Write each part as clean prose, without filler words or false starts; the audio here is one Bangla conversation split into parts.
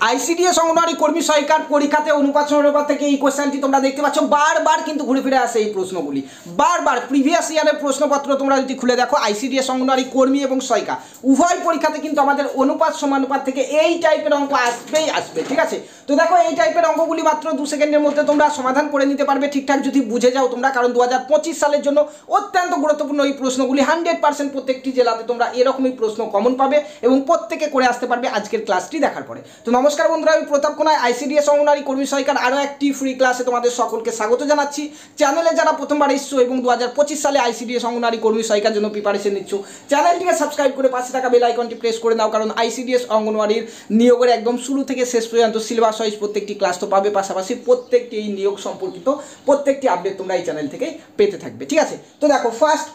আইসিডিএস অঙ্গনওয়াড়ি কর্মী সহায়িকার পরীক্ষাতে অনুপাত সমানুপাত থেকে এই কোশ্চেনটি তোমরা দেখতে পাচ্ছ বারবার কিন্তু ঘুরে ফিরে আসে এই প্রশ্নগুলি বারবার প্রিভিয়াস ইয়ারের প্রশ্নপত্র তোমরা যদি খুলে দেখো আইসিডিএস অঙ্গনওয়াড়ি কর্মী এবং সহায়িকা উভয় পরীক্ষাতে কিন্তু আমাদের অনুপাত সমানুপাত থেকে এই টাইপের অঙ্ক আসবে ঠিক আছে। তো দেখো এই টাইপের অঙ্কগুলি মাত্র 2 সেকেন্ডের মধ্যে তোমরা সমাধান করে নিতে পারবে ঠিকঠাক যদি বুঝে যাও তোমরা, কারণ 2025 সালের জন্য অত্যন্ত গুরুত্বপূর্ণ এই প্রশ্নগুলি 100% প্রত্যেকটি জেলাতে তোমরা এরকমই প্রশ্ন কমন পাবে এবং প্রত্যেকে করে আসতে পারবে আজকের ক্লাসটি দেখার পরে। তো নমস্কার বন্ধুরা, আমি প্রতাপ কোনায় আইসিডিএস অঙ্গনওয়াড়ি কর্মী সহায়িকার আরও একটি ফ্রি ক্লাসে তোমাদের সকলকে স্বাগত জানাচ্ছি। চ্যানেলে যারা প্রথমবার এসছো এবং 2025 সালে আইসিডিএস অঙ্গনওয়াড়ি কর্মী সহায়িকার জন্য প্রিপারেশন নিচ্ছ, চ্যানেলটিকে সাবস্ক্রাইব করে পাশে থাকা বেল আইকনটি প্রেস করে নাও, কারণ আইসিডিএস অঙ্গনওয়াড়ির নিয়োগের একদম শুরু থেকে শেষ পর্যন্ত সিলেবাস ওয়াইজ প্রত্যেকটি ক্লাস তো পাবে, পাশাপাশি প্রত্যেকটি এই নিয়োগ সম্পর্কিত প্রত্যেকটি আপডেট তোমরা এই চ্যানেল থেকেই পেতে থাকবে ঠিক আছে। তো দেখো ফার্স্ট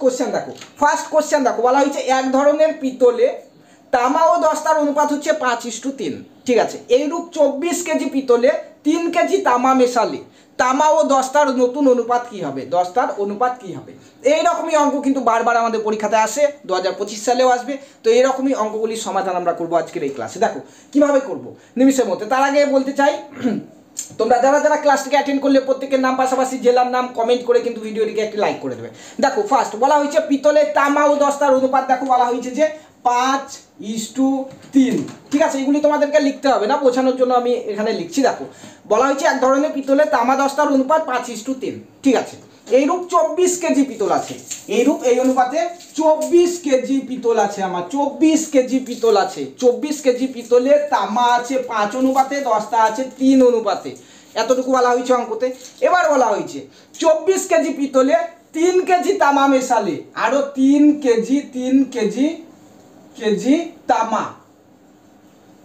কোশ্চেন দেখো বলা হয়েছে এক ধরনের পিতলে তামা ও দস্তার অনুপাত হচ্ছে 5:3 ঠিক আছে। এইরূপ 24 কেজি পিতলে 3 কেজি তামা মেশালে তামা ও দস্তার নতুন অনুপাত কি হবে, দস্তার অনুপাত কি হবে। এইরকমই অঙ্ক কিন্তু বারবার আমাদের পরীক্ষাতে আসে, 2025 সালেও আসবে। তো এইরকমই অঙ্কগুলির সমাধান আমরা করবো আজকের এই ক্লাসে। দেখো কিভাবে করব নিমিষের মধ্যে। তার আগে বলতে চাই তোমরা যারা ক্লাসটিকে অ্যাটেন্ড করলে প্রত্যেকের নাম পাশাপাশি জেলার নাম কমেন্ট করে কিন্তু ভিডিওটিকে একটি লাইক করে দেবে। দেখো ফার্স্ট বলা হয়েছে পিতলের তামা ও দস্তার অনুপাত, দেখো বলা হয়েছে যে 5:3 ঠিক আছে। এগুলি তোমাদেরকে লিখতে হবে না, বোঝানোর জন্য আমি এখানে লিখছি। দেখো বলা হয়েছে এক ধরনের পিতলে তামা দস্তার অনুপাত 5:3 ঠিক আছে। এইরূপ 24 কেজি পিতল আছে, এই অনুপাতে 24 কেজি পিতল আছে আমার, 24 কেজি পিতল আছে। 24 কেজি পিতলে তামা আছে 5 অনুপাতে, দস্তা আছে 3 অনুপাতে, এতটুকু বলা হয়েছে অঙ্কতে। এবার বলা হয়েছে 24 কেজি পিতলে 3 কেজি তামা মেশালে আরো 3 কেজি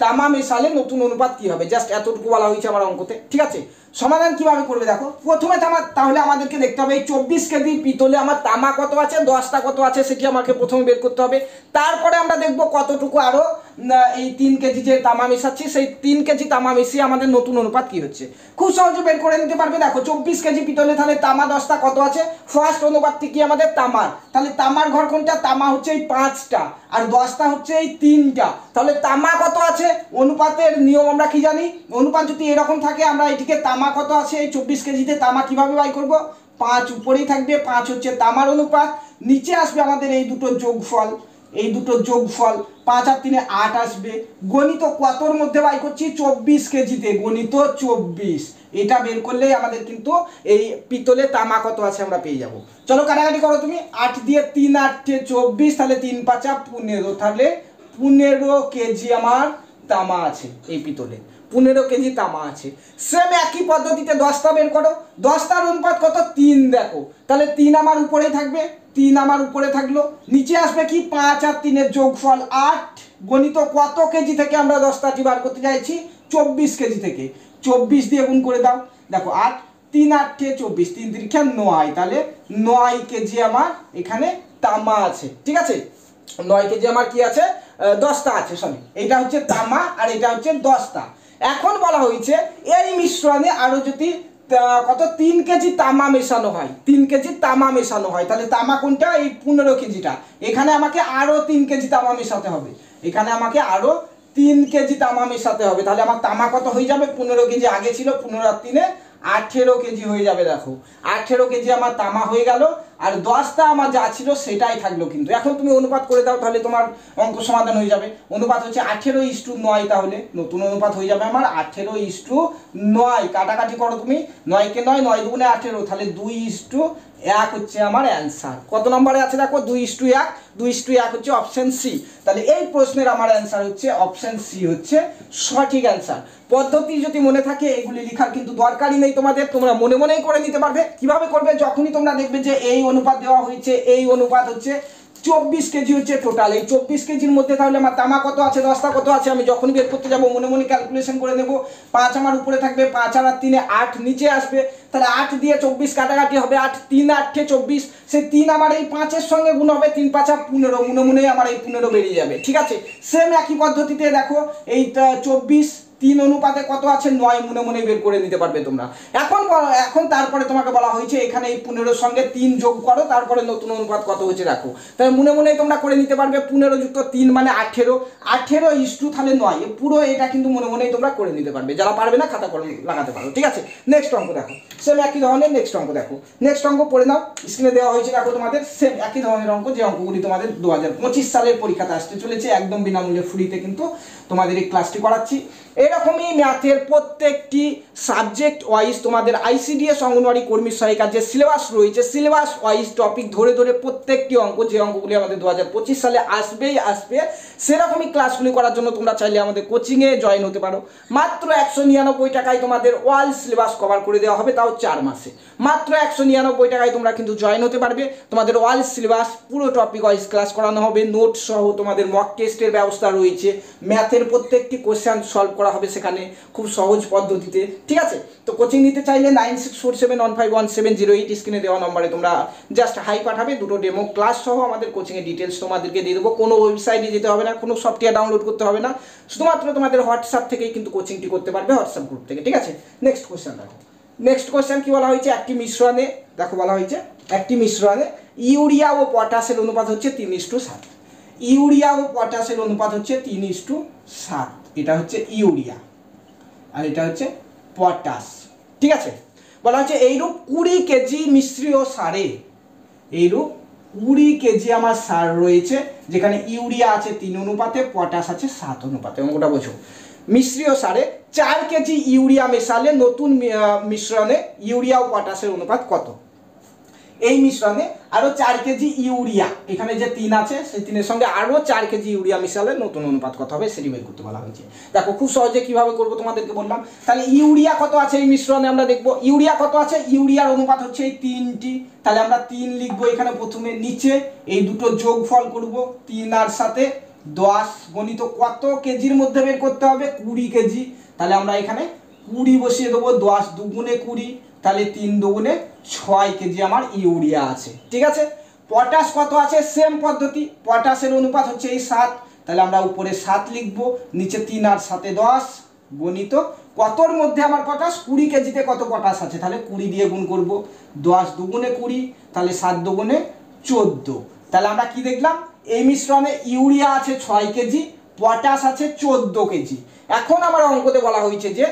তামা মেশালে নতুন অনুপাত কি হবে, জাস্ট এতটুকু বলা হয়েছে আমার অঙ্কতে ঠিক আছে। সমাধান কিভাবে করবে দেখো, প্রথমে তাহলে আমাদেরকে দেখতে হবে এই 24 কেজি পিতলে আমার তামা কত আছে, দস্তা কত আছে সেটি আমাকে প্রথমে বের করতে হবে। তারপরে আমরা দেখব কতটুকু আরো এই 3 কেজি যে তামা মেশাচ্ছি সেই 3 কেজি তামা মিশিয়ে আমাদের নতুন অনুপাত কি হচ্ছে খুব সহজে বের করে নিতে পারবে। দেখো 24 কেজি পিতলে তাহলে তামা দস্তা কত আছে, ফার্স্ট অনুপাতটি কি আমাদের তামার, তাহলে তামার ঘর কোনটা, তামা হচ্ছে এই 5টা আর দস্তা হচ্ছে এই 3টা। তাহলে তামা কত আছে, অনুপাতের নিয়ম আমরা কি জানি, অনুপাত যদি এরকম থাকে আমরা এটিকে তামা কত আছে এই 24 কেজিতে তামা কিভাবে বাই করব, 5 উপরেই থাকবে, 5 হচ্ছে তামার অনুপাত, নিচে আসবে আমাদের এই দুটো যোগফল, 5 আর 3 8 আসবে। গণিত কতর মধ্যে বাই করছি, 24 কেজিতে, গণিত 24, এটা বের করলেই আমাদের কিন্তু এই পিতলে তামা কত আছে আমরা পেয়ে যাব। চলো কাটাকাটি করো তুমি, 8 দিয়ে 3 8 24, তাহলে 3 5 15, তাহলে 15 কেজি আমার তামা আছে এই পিতলে, 15 কেজি তামা আছে। সেম একই পদ্ধতিতে দস্তা বের করো, দস্তার অনুপাত কত 3, দেখো তাহলে 3 আমার উপরেই থাকবে, 3 আমার উপরে থাকলো, নিচে আসবে কি 5 আর 3 এর যোগফল 8, গণিত কত কেজি থেকে আমরা দস্তাটি বার করতে চাইছি, 24 কেজি থেকে, 24 দিয়ে গুণ করে দাও। দেখো 8 3 8 24, 3 3 9, তাহলে 9 কেজি আমার এখানে তামা আছে ঠিক আছে। 9 কেজি আমার কি আছে, দস্তা আছে, সরি এটা হচ্ছে তামা আর এটা হচ্ছে দস্তা। এখন বলা হয়েছে এই মিশ্রণে আরো যদি কত 3 কেজি তামা মেশানো হয়, 3 কেজি তামা মেশানো হয়, তাহলে তামা কোনটা, এই 15 কেজিটা, এখানে আমাকে আরো 3 কেজি তামা মেশাতে হবে, এখানে আমাকে আরো 3 কেজি তামা মেশাতে হবে। তাহলে আমার তামা কত হয়ে যাবে, 15 কেজি আগে ছিল, 15 আর 3 18 কেজি হয়ে যাবে। দেখো 18 কেজি আমার তামা হয়ে গেল, আর দস্তা আমার যা ছিল সেটাই থাকলো। কিন্তু এখন তুমি অনুপাত করে দাও, তাহলে তোমার অঙ্ক সমাধান হয়ে যাবে। অনুপাত হচ্ছে 18:9, তাহলে নতুন অনুপাত হয়ে যাবে আমার 18:9। কাটাকাটি করো তুমি, 9 কে 9, 9 দুগুণে 18, তাহলে 2:1 হচ্ছে আমার অ্যান্সার। কত নম্বরে আছে দেখো, 2:1, 2:1 হচ্ছে অপশন সি। তাহলে এই প্রশ্নের আমার অ্যান্সার হচ্ছে অপশন সি হচ্ছে সঠিক অ্যান্সার। পদ্ধতি যদি মনে থাকে এগুলি লেখার কিন্তু দরকারই নেই তোমাদের, তোমরা মনে মনেই করে নিতে পারবে। কিভাবে করবে, যখনই তোমরা দেখবে যে এই অনুপাত দেওয়া হয়েছে, এই অনুপাত হচ্ছে 24 কেজি হচ্ছে টোটাল, এই 24 কেজির মধ্যে তাহলে আমার তামা কত আছে, দস্তা কত আছে, আমি যখনই বের করতে যাবো মনে মনে ক্যালকুলেশন করে নেব। 5 আমার উপরে থাকবে, 5 আর 3 8 নিচে আসবে, তাহলে 8 দিয়ে 24 কাটাকাটি হবে, 8 3 8 24, সেই 3 আমার এই 5 এর সঙ্গে গুণ হবে, 3 5 15, মনে মনে আমার এই 15 বেরিয়ে যাবে ঠিক আছে। সেম একই পদ্ধতিতে দেখো এই 24 3 অনুপাতে কত আছে 9 মনে মনে বের করে নিতে পারবে তোমরা। এখন তারপরে তোমাকে বলা হয়েছে এখানে এই 15 সঙ্গে 3 যোগ করো, তারপরে নতুন অনুপাত কত হচ্ছে রাখো। তাহলে মনে মনে তোমরা করে নিতে পারবে 15 যুক্ত 3 মানে 18, 18 তাহলে 9, পুরো এটা কিন্তু মনে মনেই তোমরা করে নিতে পারবে। যারা পারবে না খাতা কলম লাগাতে পারো, ঠিক আছে। নেক্সট অঙ্ক দেখো, সেম একই ধরনের নেক্সট অঙ্ক দেখো। নেক্সট অঙ্ক পড়ে নাও, স্ক্রিনে দেওয়া হয়েছে দেখো তোমাদের সেম একই ধরনের অঙ্ক, যে অঙ্কগুলি তোমাদের 2025 সালের পরীক্ষাতে আসতে চলেছে। একদম বিনামূল্যে ফ্রিতে কিন্তু তোমাদের এই ক্লাসটি করাচ্ছি। এরকমই ম্যাথের প্রত্যেকটি সাবজেক্ট ওয়াইজ তোমাদের আইসিডিএস অঙ্গনওয়াড়ি কর্মী সহায়িকার যে সিলেবাস রয়েছে, সিলেবাস ওয়াইজ টপিক ধরে ধরে প্রত্যেকটি অঙ্ক, যে অঙ্কগুলি আমাদের 2025 সালে আসবে সেরকমই ক্লাসগুলি করার জন্য তোমরা চাইলে আমাদের কোচিংয়ে জয়েন হতে পারো। মাত্র 199 টাকায় তোমাদের অল সিলেবাস কভার করে দেওয়া হবে, তাও 4 মাসে। মাত্র 199 টাকায় তোমরা কিন্তু জয়েন হতে পারবে। তোমাদের অল সিলেবাস পুরো টপিক ওয়াইজ ক্লাস করানো হবে, নোট সহ তোমাদের মক টেস্টের ব্যবস্থা রয়েছে, ম্যাথের প্রত্যেকটি কোশ্চেন সলভ করা হবে সেখানে খুব সহজ পদ্ধতিতে, ঠিক আছে। তো কোচিং নিতে চাইলে 9647151708 স্ক্রিনে দেওয়া নম্বরে তোমরা জাস্ট হাই পাঠাবে, দুটো ডেমো ক্লাস সহ আমাদের কোচিংয়ের ডিটেলস তোমাদেরকে দিয়ে দেবো। কোনো ওয়েবসাইটে যেতে হবে না, কোনো সফটওয়্যার ডাউনলোড করতে হবে না, শুধুমাত্র তোমাদের হোয়াটসঅ্যাপ থেকেই কিন্তু কোচিংটি করতে পারবে, হোয়াটসঅ্যাপ গ্রুপ থেকে, ঠিক আছে। নেক্সট কোশ্চেন দেখো, নেক্সট কোশ্চেন কি বলা হয়েছে, একটি মিশ্রণে দেখো বলা হয়েছে একটি মিশ্রণে ইউরিয়া ও পটাশের অনুপাত হচ্ছে 3:7। ইউরিয়া ও পটাশের অনুপাত হচ্ছে 3:7। এটা হচ্ছে ইউরিয়া আর এটা হচ্ছে পটাশ, ঠিক আছে। বলা হচ্ছে এইরূপ 20 কেজি মিশ্রীয় সারে, এইরূপ 20 কেজি আমার সার রয়েছে, যেখানে ইউরিয়া আছে 3 অনুপাতে, পটাশ আছে 7 অনুপাতে। অঙ্কটা বোঝো, মিশ্রীয় সারে 4 কেজি ইউরিয়া মেশালে নতুন মিশ্রণে ইউরিয়া ও পটাশের অনুপাত কত। এই মিশ্রণে আরো 4 কেজি ইউরিয়া, এখানে যে 3 আছে সেই 3-এর সঙ্গে আরো 4 কেজি ইউরিয়া মিশালে নতুন অনুপাত কত হবে সেটি বের করতে বলা হয়েছে। দেখো খুব সহজে কিভাবে করব তোমাদেরকে বললাম। তাহলে ইউরিয়া কত আছে এই মিশ্রণে আমরা দেখব, ইউরিয়া কত আছে, ইউরিয়ার অনুপাত হচ্ছে এই 3টি, তাহলে আমরা 3 লিখবো এখানে প্রথমে, নিচে এই দুটো যোগফল করব, 3 আর 7 10 গণিত কত কেজির মধ্যে বের করতে হবে, 20 কেজি। তাহলে আমরা এখানে 20 বসিয়ে দেবো, 10 দুগুণে 20, তাহলে 3 দুগুণে 6 কেজি আমার ইউরিয়া আছে, ঠিক আছে। পটাশ কত আছে, সেম পদ্ধতি, পটাশের অনুপাত হচ্ছে এই 7, তাহলে আমরা উপরে 7 লিখবো, নিচে 3 আর 7 10 গণিত কতর মধ্যে আমার পটাশ, 20 কেজিতে কত পটাশ আছে, তাহলে 20 দিয়ে গুণ করব, 10 দুগুণে 20, তাহলে 7 দুগুণে 14। তাহলে আমরা কি দেখলাম, এই মিশ্রণে ইউরিয়া আছে 6 কেজি, পটাশ আছে 14 কেজি। এখন আমার অঙ্কতে বলা হয়েছে যে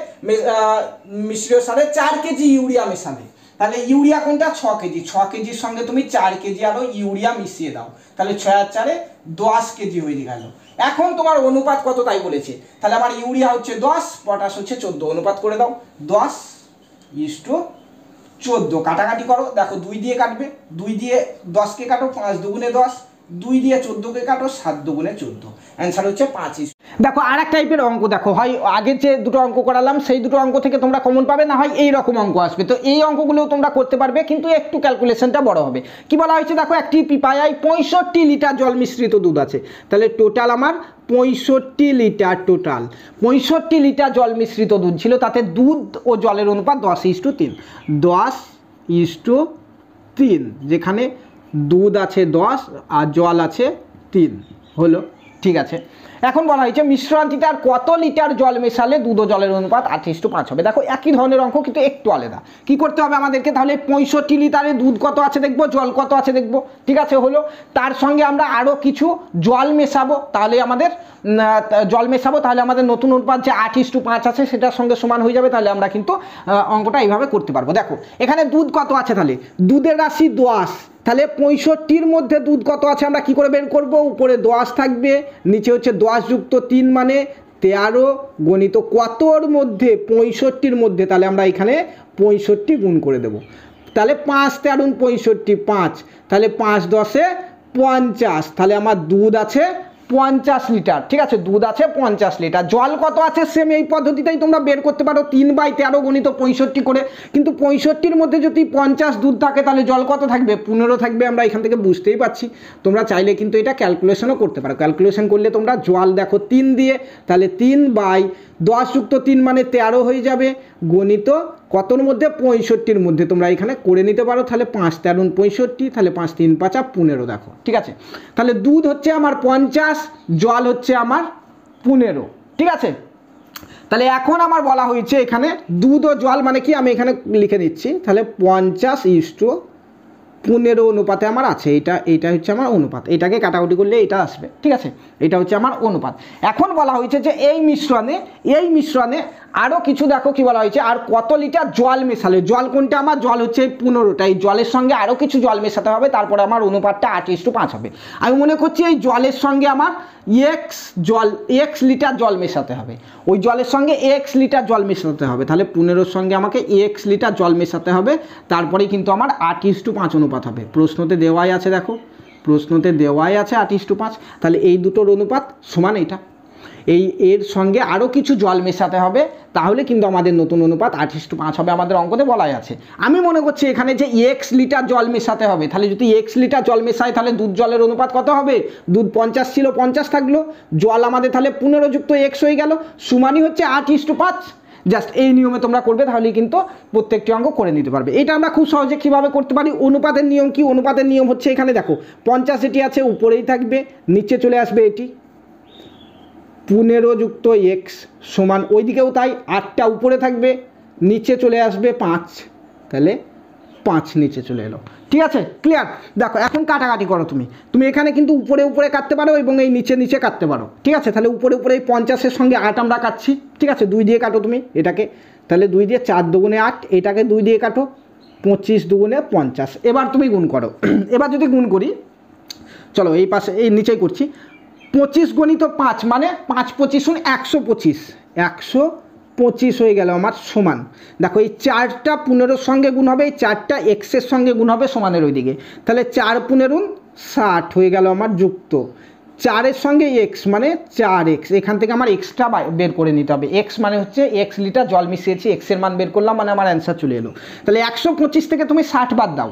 মিশ্রীয় সারে 4 কেজি ইউরিয়া মেশাবে, তাহলে ইউরিয়া কোনটা 6 কেজি, 6 কেজির সঙ্গে তুমি 4 কেজি আরো ইউরিয়া মিশিয়ে দাও, তাহলে 6 আর 4 10 কেজি হয়ে গেল। এখন তোমার অনুপাত কত তাই বলেছে, তাহলে আমার ইউরিয়া হচ্ছে 10, পটাশ হচ্ছে 14, অনুপাত করে দাও 10:14, কাটাকাটি করো, দেখো 2 দিয়ে কাটবে, 2 দিয়ে 10কে কাটো, 5 দুগুণে 10, 2 দিয়ে 14কে কাটো, 7 দুগুণে 14, অ্যান্সার হচ্ছে 5। দেখো আর এক টাইপের অঙ্ক দেখো, হয় আগের যে দুটো অঙ্ক করালাম সেই দুটো অঙ্ক থেকে তোমরা কমন পাবে, না হয় এই রকম অঙ্ক আসবে। তো এই অঙ্কগুলোও তোমরা করতে পারবে, কিন্তু একটু ক্যালকুলেশনটা বড় হবে। কি বলা হয়েছে দেখো, একটি পিপায়ায় 65 লিটার জল মিশ্রিত দুধ আছে, তাহলে টোটাল আমার 65 লিটার, টোটাল 65 লিটার জল মিশ্রিত দুধ ছিল, তাতে দুধ ও জলের অনুপাত 10:3, 10:3, যেখানে দুধ আছে 10 আর জল আছে 3 হলো, ঠিক আছে। এখন বলা হয়েছে মিশ্রণটিতে আর কত লিটার জল মেশালে দুধ ও জলের অনুপাত 8:5 হবে। দেখো একই ধরনের অঙ্ক কিন্তু একটু আলাদা। কি করতে হবে আমাদেরকে, তাহলে 65 লিটারে দুধ কত আছে দেখবো, জল কত আছে দেখবো, ঠিক আছে হলো। তার সঙ্গে আমরা আরও কিছু জল মেশাবো, তাহলে আমাদের নতুন অনুপাত যে 8:5 আছে সেটার সঙ্গে সমান হয়ে যাবে, তাহলে আমরা কিন্তু অঙ্কটা এইভাবে করতে পারবো। দেখো এখানে দুধ কত আছে, তাহলে দুধের রাশি 10, তাহলে 65-র মধ্যে দুধ কত আছে আমরা কি করে বের করব, উপরে 10 থাকবে, নিচে হচ্ছে 10 যুক্ত 3 মানে 13 গণিত কতর মধ্যে, 65-র মধ্যে, তাহলে আমরা এখানে 65 গুণ করে দেব, তাহলে 5 13 65, 5, তাহলে 5 10 50, তাহলে আমার দুধ আছে 50 লিটার, ঠিক আছে, দুধ আছে 50 লিটার। জল কত আছে সেম এই পদ্ধতিতেই তোমরা বের করতে পারো, 3/13 গণিত 65 করে, কিন্তু 65-র মধ্যে যদি 50 দুধ থাকে তাহলে জল কত থাকবে, 15 থাকবে। আমরা এখান থেকে বুঝতেই পারছি, তোমরা চাইলে কিন্তু এটা ক্যালকুলেশনও করতে পারো। ক্যালকুলেশন করলে তোমরা জল দেখো 3 দিয়ে, তাহলে 3/10 যুক্ত 3 মানে 13 হয়ে যাবে, গণিত কতর মধ্যে, 65-র মধ্যে, তোমরা এখানে করে নিতে পারো। তাহলে 5 13 65, তাহলে 5 3 5 15, দেখো ঠিক আছে। তাহলে দুধ হচ্ছে আমার 50, জল হচ্ছে আমার 15, ঠিক আছে। তাহলে এখন আমার বলা হয়েছে এখানে দুধ ও জল মানে কি, আমি এখানে লিখে দিচ্ছি, তাহলে 50:15 অনুপাতে আমার আছে, এইটা হচ্ছে আমার অনুপাত, এটাকে কাটাকুটি করলে এটা আসবে, ঠিক আছে, এটা হচ্ছে আমার অনুপাত। এখন বলা হয়েছে যে এই মিশ্রণে আরও কিছু, দেখো কি বলা হয়েছে, আর কত লিটার জল মেশালে, জল কোনটা আমার, জল হচ্ছে 15টা, এই জলের সঙ্গে আরও কিছু জল মেশাতে হবে, তারপরে আমার অনুপাতটা 8:5 হবে। আমি মনে করছি এই জলের সঙ্গে আমার x লিটার জল মেশাতে হবে, ওই জলের সঙ্গে x লিটার জল মেশাতে হবে, তাহলে 15-র সঙ্গে আমাকে x লিটার জল মেশাতে হবে, তারপরেই কিন্তু আমার 8:5 অনুপাত হবে। প্রশ্নতে দেওয়াই আছে, দেখো প্রশ্নতে দেওয়াই আছে 8:5, তাহলে এই দুটোর অনুপাত সমান এটা, এর সঙ্গে আরও কিছু জল মেশাতে হবে, তাহলে কিন্তু আমাদের নতুন অনুপাত 8:5 হবে, আমাদের অঙ্কতে বলাই আছে। আমি মনে করছি এখানে যে x লিটার জল মেশাতে হবে, তাহলে যদি x লিটার জল মেশাই তাহলে দুধ জলের অনুপাত কত হবে, দুধ 50 ছিল 50 থাকলো, জল আমাদের তাহলে 15 যুক্ত x হয়ে গেল, সমানই হচ্ছে 8:5। জাস্ট এই নিয়মে তোমরা করবে, তাহলেই কিন্তু প্রত্যেকটি অঙ্ক করে নিতে পারবে। এটা আমরা খুব সহজে কীভাবে করতে পারি, অনুপাতের নিয়ম কি, অনুপাতের নিয়ম হচ্ছে এখানে দেখো 50 এটি আছে, উপরেই থাকবে, নিচে চলে আসবে এটি 15 যুক্ত x সমান, ওইদিকেও তাই, 8টা উপরে থাকবে, নিচে চলে আসবে 5, তাহলে 5 নিচে চলে এলো, ঠিক আছে, ক্লিয়ার। দেখো এখন কাটাকাটি করো, তুমি এখানে কিন্তু উপরে উপরে কাটতে পারো এবং এই নিচে নিচে কাটতে পারো, ঠিক আছে। তাহলে উপরে উপরে এই 50-এর সঙ্গে 8 আমরা কাটছি, ঠিক আছে, 2 দিয়ে কাটো তুমি এটাকে, তাহলে 2 দিয়ে 4 দুগুণে 8, এটাকে 2 দিয়ে কাটো, 25 দুগুণে 50। এবার তুমি গুণ করো, এবার যদি গুণ করি, চলো এই পাশে এই নিচেই করছি, 25 গণিত 5 মানে 5×25 125, 125 হয়ে গেল আমার সমান। দেখো এই 4টা 15-র সঙ্গে গুণ হবে, এই 4টা এক্সের সঙ্গে গুণ হবে সমানের ওইদিকে, তাহলে 4×15 60 হয়ে গেল আমার যুক্ত 4-এর সঙ্গে এক্স মানে 4x, এখান থেকে আমার এক্সটা বের করে নিতে হবে, এক্স মানে হচ্ছে x লিটার জল মিশিয়েছি, এক্সের মান বের করলাম মানে আমার অ্যান্সার চলে এলো। তাহলে 125 থেকে তুমি 60 বাদ দাও,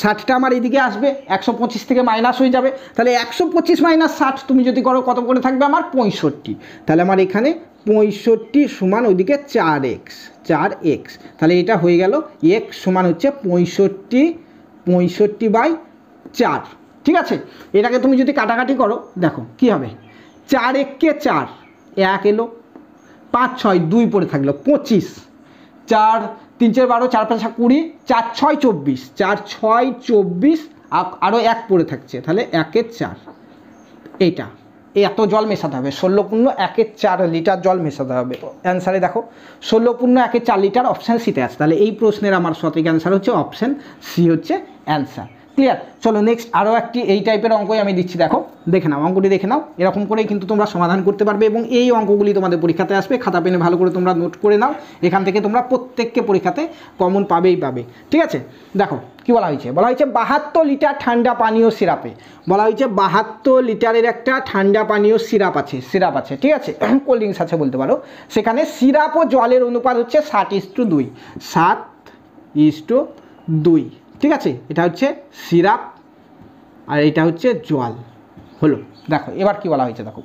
60টা আমার এইদিকে আসবে, 125 থেকে মাইনাস হয়ে যাবে, তাহলে 125 - 60 তুমি যদি করো কত করে থাকবে আমার 65, তাহলে আমার এখানে 65 সমান ওইদিকে 4x, তাহলে এটা হয়ে গেল x সমান হচ্ছে 65/4, ঠিক আছে। এটাকে তুমি যদি কাটাকাটি করো দেখো কি হবে, 4×1 4, 1 এলো, 5 6 2 পড়ে থাকলো 25, 4 3 4 12, 4 5 20, 4 6 24, 4 6 24 আরও 1 পড়ে থাকছে, তাহলে 1/4, এইটা এত জল মেশাতে হবে, 16/1/4 লিটার জল মেশাতে হবে। অ্যান্সারে দেখো 16/1/4 লিটার, অপশান সিতে আছে, তাহলে এই প্রশ্নের আমার সঠিক অ্যান্সার হচ্ছে অপশান সি হচ্ছে অ্যান্সার, ক্লিয়ার। চলো নেক্সট আরও একটি এই টাইপের অঙ্কই আমি দিচ্ছি, দেখো দেখে নাও, অঙ্কটি দেখে নাও, এরকম করেই কিন্তু তোমরা সমাধান করতে পারবে এবং এই অঙ্কগুলি তোমাদের পরীক্ষাতে আসবে, খাতা পেনে ভালো করে তোমরা নোট করে নাও, এখান থেকে তোমরা প্রত্যেককে পরীক্ষাতে কমন পাবেই পাবে, ঠিক আছে। দেখো কি বলা হয়েছে, 72 লিটার ঠান্ডা পানীয় সিরাপে, বলা হয়েছে 72 লিটারের একটা ঠান্ডা পানীয় সিরাপ আছে, ঠিক আছে, কোল্ড ড্রিঙ্কস আছে বলতে পারো, সেখানে সিরাপ ও জলের অনুপাত হচ্ছে 7:2, 7:2, ঠিক আছে, এটা হচ্ছে সিরাপ আর এটা হচ্ছে জল হলো। দেখো এবার কি বলা হয়েছে, দেখো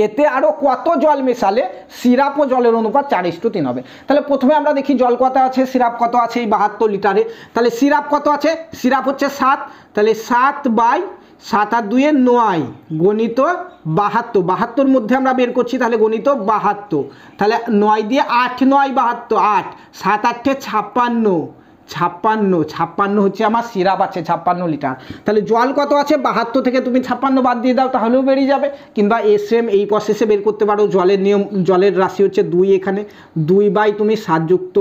এতে আরও কত জল মেশালে সিরাপ ও জলের অনুপাত 4:3 হবে। তাহলে প্রথমে আমরা দেখি জল কত আছে, সিরাপ কত আছে এই 72 লিটারে, তাহলে সিরাপ কত আছে, সিরাপ হচ্ছে 7, তাহলে 7/7 আর 2 9 গণিত 72, 72 মধ্যে আমরা বের করছি, তাহলে গণিত 72, তাহলে 9 দিয়ে 8 9 72, 8 7 8 56 হচ্ছে আমার সিরাপ আছে 56 লিটার। তাহলে জল কত আছে, 72 থেকে তুমি 56 বাদ দিয়ে দাও তাহলেও বেরিয়ে যাবে, কিংবা এসএম এই প্রসেসে বের করতে পারো, জলের নিয়ম, জলের রাশি হচ্ছে 2, এখানে 2 তুমি 7 যুক্ত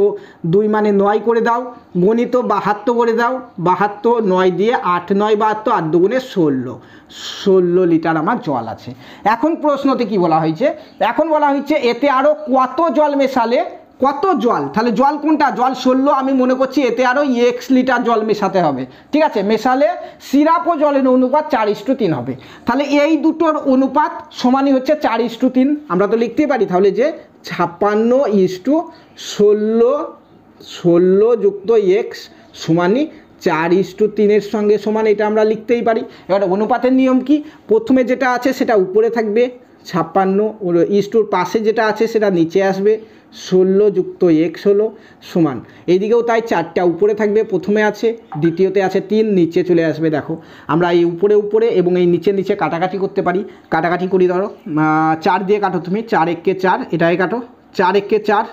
2 মানে 9 করে দাও, গণিত 72 করে দাও, 72 9 দিয়ে 8 9 72, 8 দুগুণে 16 লিটার আমার জল আছে। এখন প্রশ্নতে কি বলা হয়েছে, এখন বলা হয়েছে এতে আরও কত জল মেশালে, কত জল, তাহলে জল কোনটা, জল 16, আমি মনে করছি এতে আরও x লিটার জল মেশাতে হবে, ঠিক আছে, মেশালে সিরাপ ও জলের অনুপাত 4:3 হবে। তাহলে এই দুটোর অনুপাত সমানই হচ্ছে 4:3, আমরা তো লিখতেই পারি তাহলে যে 56:16 যুক্ত x সমানই 4:3 সঙ্গে সমান, এটা আমরা লিখতেই পারি। এবার অনুপাতের নিয়ম কি, প্রথমে যেটা আছে সেটা উপরে থাকবে 56, পাশে যেটা আছে সেটা নিচে আসবে, 16 যুক্ত x হলো সমান, এইদিকেও তাই 4টা উপরে থাকবে, প্রথমে আছে, দ্বিতীয়তে আছে 3, নিচে চলে আসবে। দেখো আমরা এই উপরে এবং এই নিচে কাটাকাটি করতে পারি, কাটাকাটি করি, ধরো 4 দিয়ে কাটো তুমি, 4×1 4, এটাই কাটো, 4 একে 4,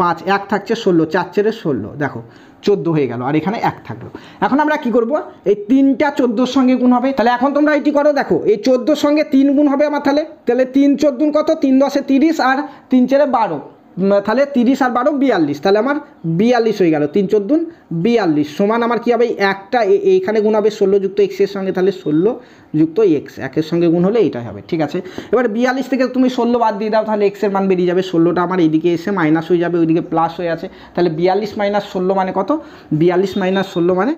5 1 থাকছে 16, 4 4 16, দেখো 14 হয়ে গেল, আর এখানে 1 থাকলো। এখন আমরা কি করব, এই 3টা 14 সঙ্গে গুণ হবে। তাহলে এখন তোমরা এটি করো, দেখো এই 14 সঙ্গে 3 গুণ হবে আমার, তাহলে 3 14 কত, 3 10 30, আর 3 4 12, তাহলে 30 আর 12 42, তাহলে আমার 42 হয়ে গেল। 3 14 42 সমান আমার কি হবে, একটা এইখানে গুণ হবে 16 যুক্ত x এর সঙ্গে, তাহলে 16 যুক্ত x, একের সঙ্গে গুণ হলে এইটাই হবে। ঠিক আছে, এবার 42 থেকে তুমি 16 বাদ দিয়ে দাও, তাহলে x এর মান বেরিয়ে যাবে 16টা আমার এইদিকে এসে মাইনাস হয়ে যাবে, ওইদিকে প্লাস হয়ে আছে, তাহলে 42 - 16 মানে কত, 42 - 16 মানে